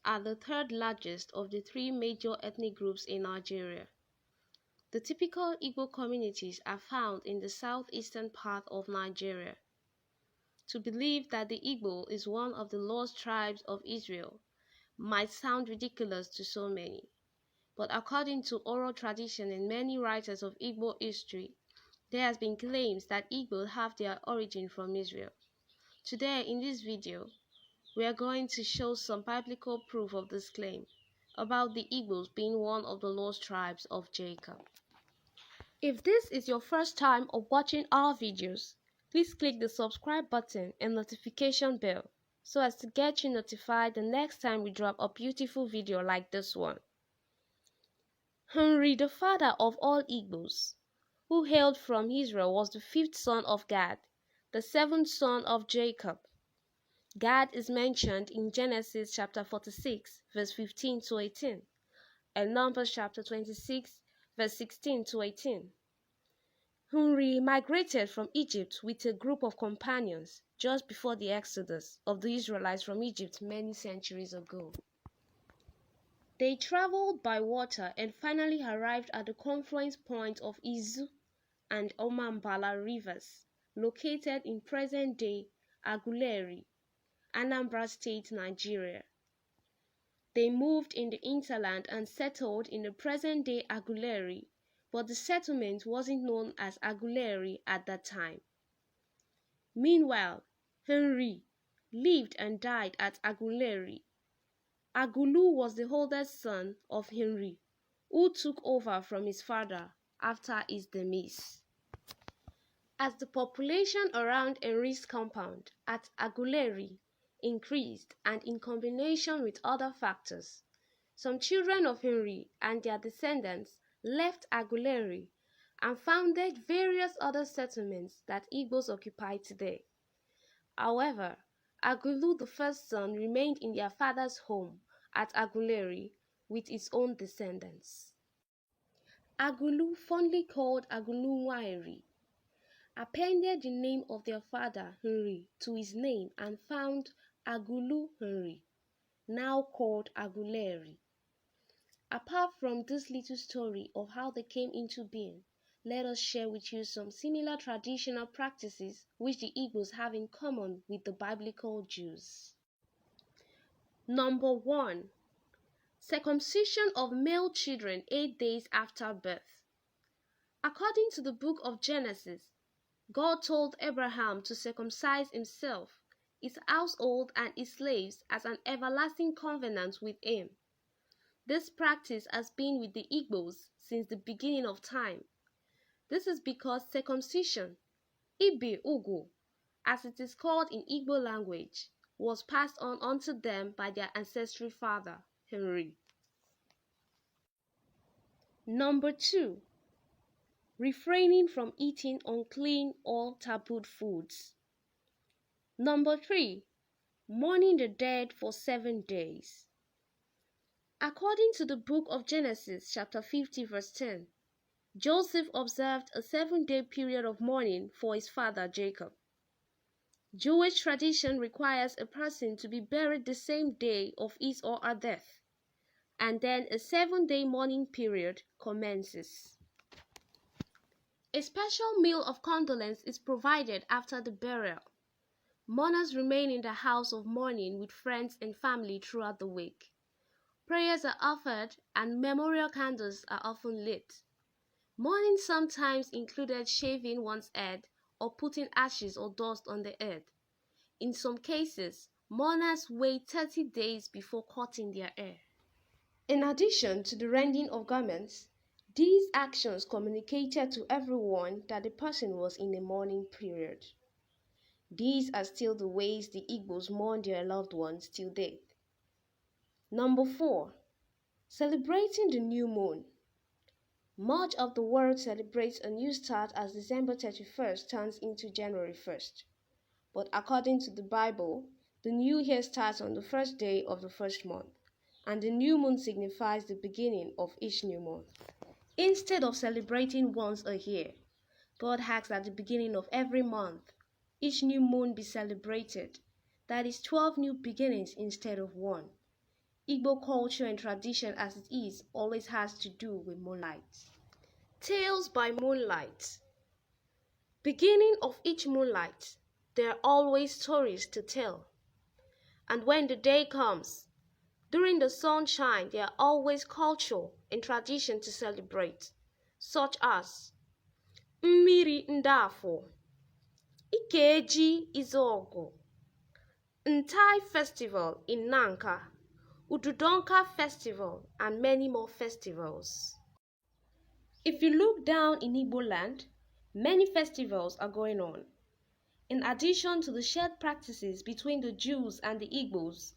are the third largest of the three major ethnic groups in Nigeria. The typical Igbo communities are found in the southeastern part of Nigeria. To believe that the Igbo is one of the lost tribes of Israel might sound ridiculous to so many, but according to oral tradition and many writers of Igbo history, there has been claims that Igbos have their origin from Israel. Today in this video, we are going to show some biblical proof of this claim about the Igbos being one of the lost tribes of Jacob. If this is your first time of watching our videos, please click the subscribe button and notification bell so as to get you notified the next time we drop a beautiful video like this one. Henry, the father of all Igbos, who hailed from Israel, was the fifth son of Gad, the seventh son of Jacob. Gad is mentioned in Genesis chapter 46, verse 15 to 18, and Numbers chapter 26, verse 16 to 18. Henry migrated from Egypt with a group of companions just before the exodus of the Israelites from Egypt many centuries ago. They traveled by water and finally arrived at the confluence point of Izu and Omambala rivers, located in present-day Aguleri, Anambra State, Nigeria. They moved in the hinterland and settled in the present-day Aguleri, but the settlement wasn't known as Aguleri at that time. Meanwhile, Henry lived and died at Aguleri. Agulu was the oldest son of Henry, who took over from his father after his demise. As the population around Henry's compound at Aguleri increased and in combination with other factors, some children of Henry and their descendants left Aguleri and founded various other settlements that Igbos occupy today. However, Agulu, the first son, remained in their father's home at Aguleri with his own descendants. Agulu, fondly called Agulu Wairi, appended the name of their father Henry to his name and found Agulu Henry, now called Aguleri. Apart from this little story of how they came into being, let us share with you some similar traditional practices which the Igbos have in common with the biblical Jews. Number 1. Circumcision of male children 8 days after birth. According to the book of Genesis, God told Abraham to circumcise himself, his household and his slaves as an everlasting covenant with him. This practice has been with the Igbos since the beginning of time. This is because circumcision, Ibe Ugu, as it is called in Igbo language, was passed on unto them by their ancestral father, Henry. Number 2. Refraining from eating unclean or tabooed foods. Number 3. Mourning the dead for 7 days. According to the book of Genesis, chapter 50, verse 10, Joseph observed a 7-day period of mourning for his father Jacob. Jewish tradition requires a person to be buried the same day of his or her death, and then a 7-day mourning period commences. A special meal of condolence is provided after the burial. Mourners remain in the house of mourning with friends and family throughout the week. Prayers are offered and memorial candles are often lit. Mourning sometimes included shaving one's head or putting ashes or dust on the head. In some cases, mourners wait 30 days before cutting their hair. In addition to the rending of garments, these actions communicated to everyone that the person was in a mourning period. These are still the ways the Igbos mourn their loved ones till date. Number 4. Celebrating the new moon. Much of the world celebrates a new start as December 31st turns into January 1st. But according to the Bible, the new year starts on the first day of the first month, and the new moon signifies the beginning of each new month. Instead of celebrating once a year, God asks at the beginning of every month, each new moon be celebrated. That is 12 new beginnings instead of one. Igbo culture and tradition as it is always has to do with moonlight. Tales by moonlight. Beginning of each moonlight, there are always stories to tell. And when the day comes, during the sunshine, there are always culture and tradition to celebrate, such as Mmiri Ndafo, Ikeji Izogo, Ntai Festival in Nanka, Ududonka Festival, and many more festivals. If you look down in Igbo land, many festivals are going on. In addition to the shared practices between the Jews and the Igbos,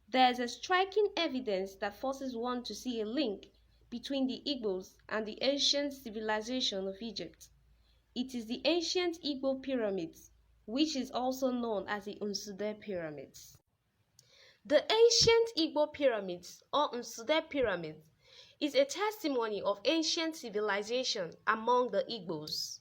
there is a striking evidence that forces one to see a link between the Igbos and the ancient civilization of Egypt. It is the ancient Igbo pyramids, which is also known as the Unsude pyramids. The ancient Igbo pyramids, or Unsude pyramids, is a testimony of ancient civilization among the Igbos.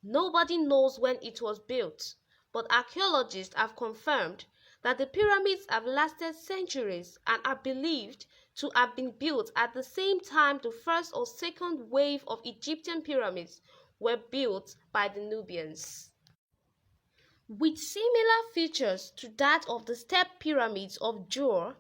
Nobody knows when it was built, but archaeologists have confirmed that the pyramids have lasted centuries and are believed to have been built at the same time the first or second wave of Egyptian pyramids were built by the Nubians. With similar features to that of the step pyramids of Djour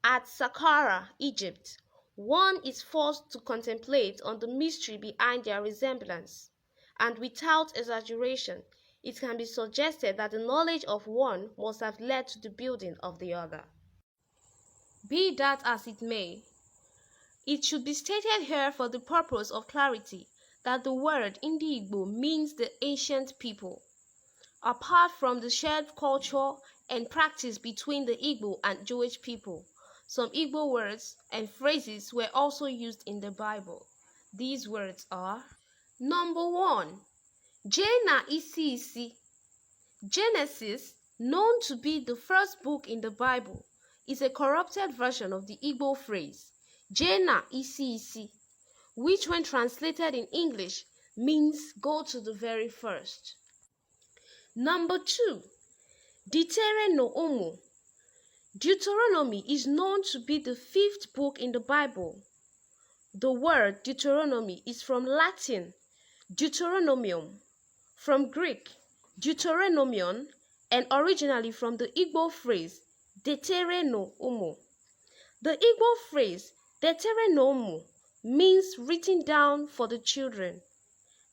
at Saqqara, Egypt, one is forced to contemplate on the mystery behind their resemblance, and without exaggeration, it can be suggested that the knowledge of one must have led to the building of the other. Be that as it may, it should be stated here for the purpose of clarity that the word Igbo means the ancient people. Apart from the shared culture and practice between the Igbo and Jewish people, some Igbo words and phrases were also used in the Bible. These words are: Number 1. Jena isi isi. Genesis, known to be the first book in the Bible, is a corrupted version of the Igbo phrase Jena isi isi, which when translated in English means go to the very first. Number 2. Ditere no Umu. Deuteronomy is known to be the fifth book in the Bible. The word Deuteronomy is from Latin Deuteronomium, from Greek Deuteronomion, and originally from the Igbo phrase Detere no Umu. The Igbo phrase Detere no Umu means written down for the children,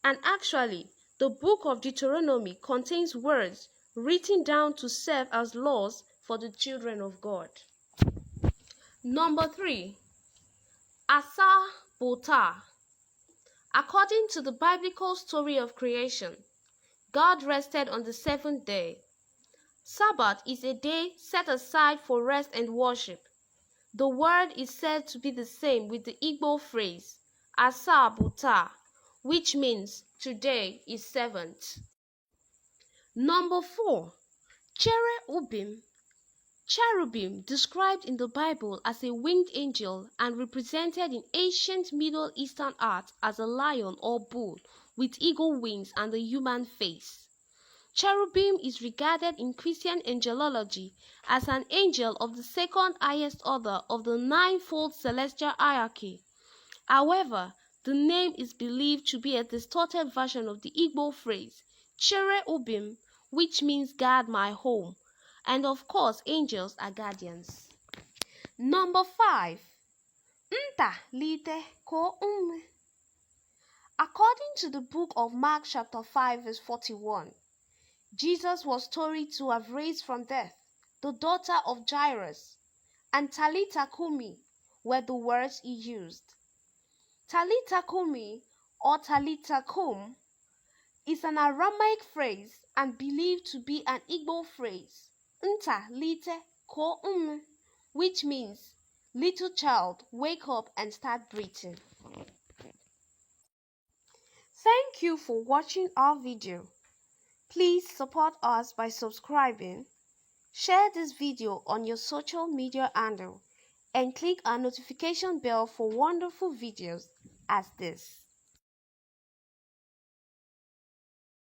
and actually the book of Deuteronomy contains words written down to serve as laws for the children of God. Number 3. Asa Bota. According to the biblical story of creation, God rested on the seventh day. Sabbath is a day set aside for rest and worship. The word is said to be the same with the Igbo phrase Asa Bota, which means today is seventh. Number 4. Cherubim. Cherubim, described in the Bible as a winged angel and represented in ancient Middle Eastern art as a lion or bull with eagle wings and a human face. Cherubim is regarded in Christian angelology as an angel of the second highest order of the ninefold celestial hierarchy. However, the name is believed to be a distorted version of the Igbo phrase Cherubim, which means guard my home, and of course angels are guardians. Number 5. Nta lite ko According to the book of Mark chapter 5 verse 41, Jesus was storied to have raised from death the daughter of Jairus, and Talitha Kumi were the words he used. Talitha Kumi or Talitha Kum is an Aramaic phrase and believed to be an Igbo phrase, Nta lite ko which means little child, wake up and start breathing. Thank you for watching our video. Please support us by subscribing, share this video on your social media handle, and click our notification bell for wonderful videos as this.